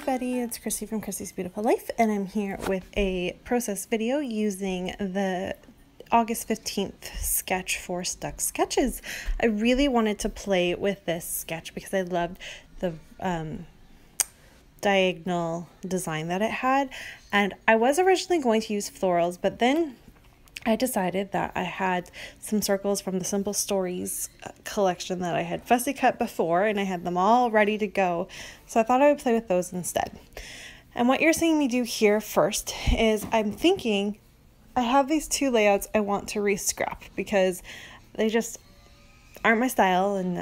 everybody, it's Christy from Christy's Beautiful Life, and I'm here with a process video using the August 15th sketch for Stuck Sketches. I really wanted to play with this sketch because I loved the diagonal design that it had, and I was originally going to use florals, but then I decided that I had some circles from the Simple Stories collection that I had fussy cut before, and I had them all ready to go. So I thought I would play with those instead. And what you're seeing me do here first is I'm thinking I have these two layouts I want to re-scrap because they just aren't my style, and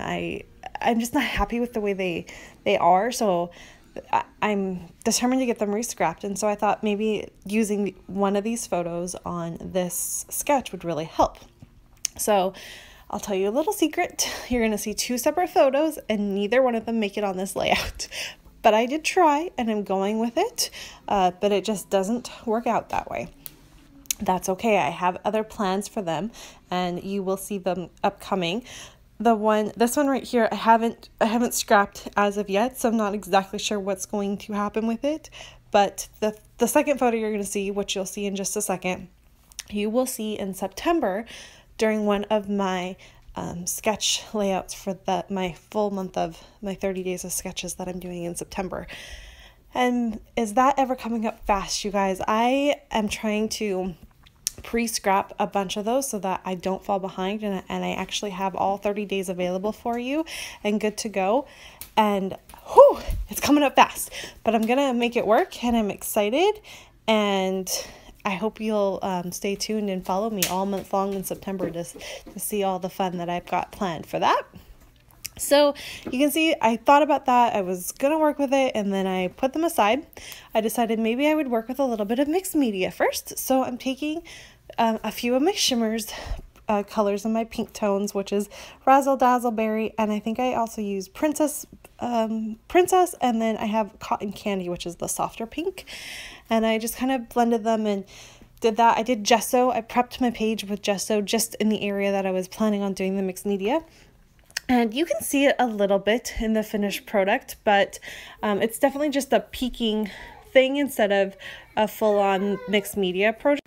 I'm just not happy with the way they are. So I'm determined to get them re-scrapped, and so I thought maybe using one of these photos on this sketch would really help. So I'll tell you a little secret. You're going to see two separate photos and neither one of them make it on this layout. But I did try and I'm going with it, but it just doesn't work out that way. That's okay. I have other plans for them and you will see them upcoming. This one right here, I haven't scrapped as of yet, so I'm not exactly sure what's going to happen with it. But the second photo you're going to see, which you'll see in just a second, you will see in September during one of my sketch layouts for my full month of my 30 days of sketches that I'm doing in September. And is that ever coming up fast, you guys? I am trying to pre-scrap a bunch of those so that I don't fall behind, and I actually have all 30 days available for you and good to go. And whew, it's coming up fast, but I'm gonna make it work and I'm excited, and I hope you'll stay tuned and follow me all month long in September to see all the fun that I've got planned for that. So you can see I thought about that. I was going to work with it and then I put them aside. I decided maybe I would work with a little bit of mixed media first. So I'm taking a few of my shimmers colors in my pink tones, which is Razzle Dazzle Berry, and I think I also use Princess, and then I have Cotton Candy, which is the softer pink, and I just kind of blended them and did that. I did gesso. I prepped my page with gesso just in the area that I was planning on doing the mixed media. And you can see it a little bit in the finished product, but it's definitely just a peeking thing instead of a full-on mixed media project.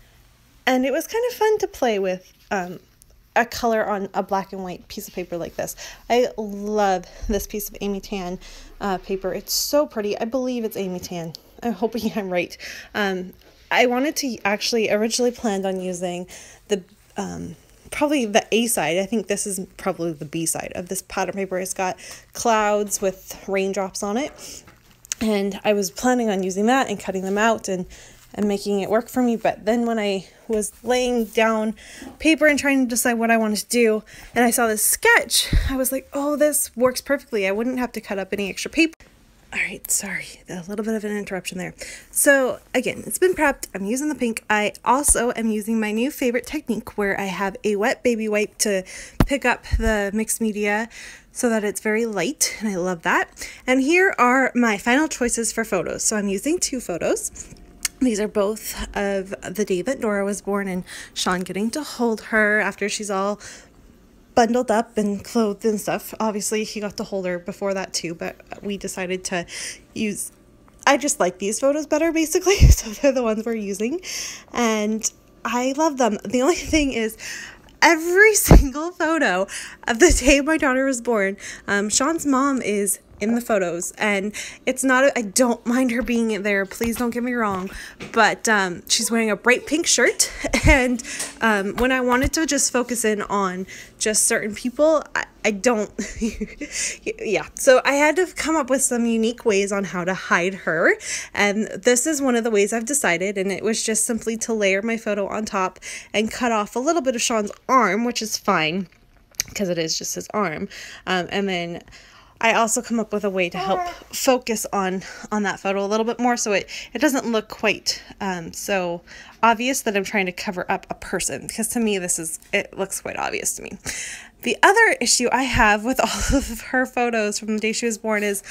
And it was kind of fun to play with a color on a black and white piece of paper like this. I love this piece of Amy Tan paper. It's so pretty. I believe it's Amy Tan. I'm hoping I'm right. I wanted to actually originally planned on using the probably the A side. I think this is probably the B side of this pattern paper. It's got clouds with raindrops on it, and I was planning on using that and cutting them out and making it work for me. But then when I was laying down paper and trying to decide what I wanted to do, and I saw this sketch, I was like, oh, this works perfectly. I wouldn't have to cut up any extra paper. All right, sorry, a little bit of an interruption there. So again, it's been prepped. I'm using the pink. I also am using my new favorite technique where I have a wet baby wipe to pick up the mixed media so that it's very light, and I love that. And here are my final choices for photos. So I'm using two photos. These are both of the day that Norah was born and Sean getting to hold her after she's all bundled up and clothed and stuff. Obviously he got to hold her before that too, but we decided to use, I just like these photos better basically, so they're the ones we're using and I love them. The only thing is every single photo of the day my daughter was born, Sean's mom is in the photos, and it's not, I don't mind her being there, please don't get me wrong, but she's wearing a bright pink shirt, and when I wanted to just focus in on just certain people, I don't yeah, so I had to come up with some unique ways on how to hide her, and this is one of the ways I've decided, and it was just simply to layer my photo on top and cut off a little bit of Sean's arm, which is fine because it is just his arm, and then I also come up with a way to help focus on that photo a little bit more so it doesn't look quite so obvious that I'm trying to cover up a person, because to me it looks quite obvious to me. The other issue I have with all of her photos from the day she was born is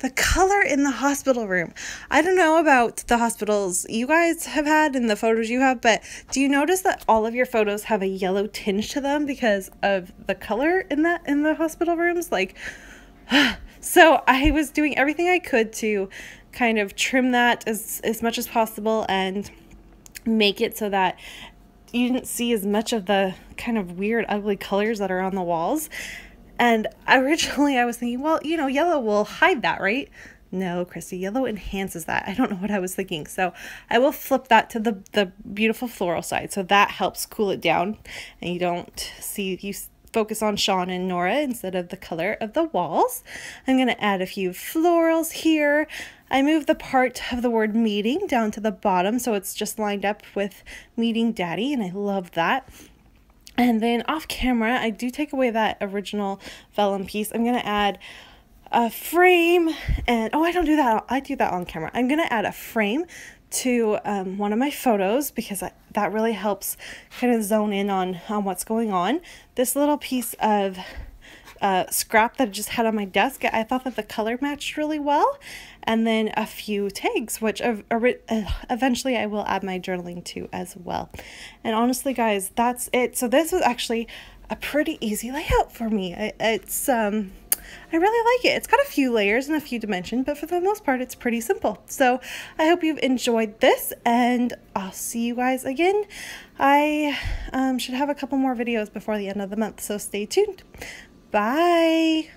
the color in the hospital room. I don't know about the hospitals you guys have had and the photos you have, but do you notice that all of your photos have a yellow tinge to them because of the color in the hospital rooms? Like, so I was doing everything I could to kind of trim that as much as possible and make it so that you didn't see as much of the kind of weird, ugly colors that are on the walls. And originally I was thinking, well, you know, yellow will hide that, right? No, Christy, yellow enhances that. I don't know what I was thinking. So I will flip that to the beautiful floral side. So that helps cool it down and you don't see, you focus on Sean and Nora instead of the color of the walls. I'm going to add a few florals here. I moved the part of the word meeting down to the bottom so it's just lined up with meeting daddy, and I love that. And then off camera, I do take away that original vellum piece. I'm going to add a frame, and oh, I don't do that. I do that on camera. I'm going to add a frame to one of my photos because that really helps kind of zone in on what's going on. This little piece of scrap that I just had on my desk, I thought that the color matched really well. And then a few tags, which eventually I will add my journaling to as well. And honestly, guys, that's it. So this was actually a pretty easy layout for me. I really like it. It's got a few layers and a few dimensions, but for the most part, it's pretty simple. So I hope you've enjoyed this, and I'll see you guys again. I should have a couple more videos before the end of the month, so stay tuned. Bye.